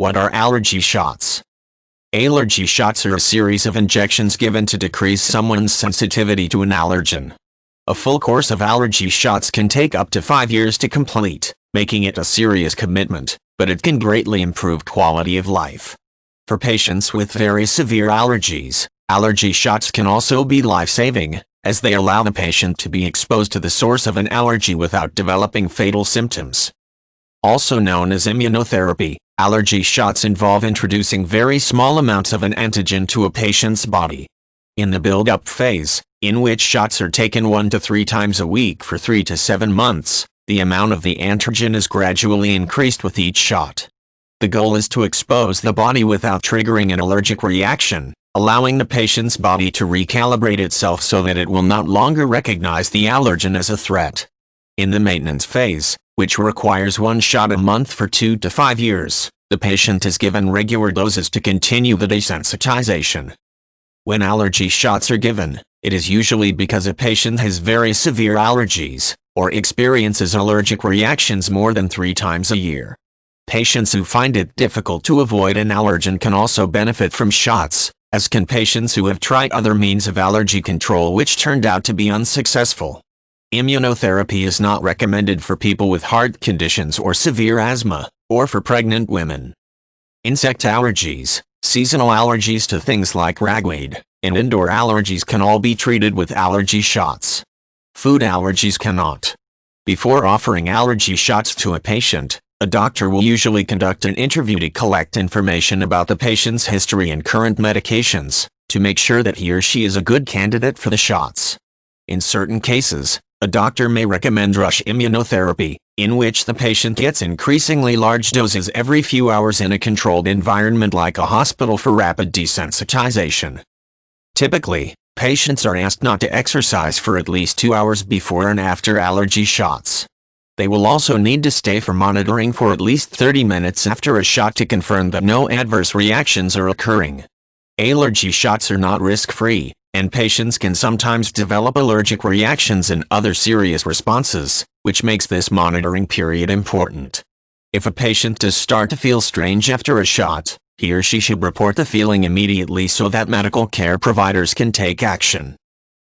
What are allergy shots? Allergy shots are a series of injections given to decrease someone's sensitivity to an allergen. A full course of allergy shots can take up to 5 years to complete, making it a serious commitment, but it can greatly improve quality of life. For patients with very severe allergies, allergy shots can also be life-saving, as they allow the patient to be exposed to the source of an allergy without developing fatal symptoms. Also known as immunotherapy, allergy shots involve introducing very small amounts of an antigen to a patient's body. In the build-up phase, in which shots are taken 1 to 3 times a week for 3 to 7 months, the amount of the antigen is gradually increased with each shot. The goal is to expose the body without triggering an allergic reaction, allowing the patient's body to recalibrate itself so that it will not longer recognize the allergen as a threat. In the maintenance phase, which requires 1 shot a month for 2 to 5 years, the patient is given regular doses to continue the desensitization. When allergy shots are given, it is usually because a patient has very severe allergies, or experiences allergic reactions more than 3 times a year. Patients who find it difficult to avoid an allergen can also benefit from shots, as can patients who have tried other means of allergy control which turned out to be unsuccessful. Immunotherapy is not recommended for people with heart conditions or severe asthma, or for pregnant women. Insect allergies, seasonal allergies to things like ragweed, and indoor allergies can all be treated with allergy shots. Food allergies cannot. Before offering allergy shots to a patient, a doctor will usually conduct an interview to collect information about the patient's history and current medications, to make sure that he or she is a good candidate for the shots. In certain cases, a doctor may recommend rush immunotherapy, in which the patient gets increasingly large doses every few hours in a controlled environment like a hospital for rapid desensitization. Typically, patients are asked not to exercise for at least 2 hours before and after allergy shots. They will also need to stay for monitoring for at least 30 minutes after a shot to confirm that no adverse reactions are occurring. Allergy shots are not risk-free, and patients can sometimes develop allergic reactions and other serious responses, which makes this monitoring period important. If a patient does start to feel strange after a shot, he or she should report the feeling immediately so that medical care providers can take action.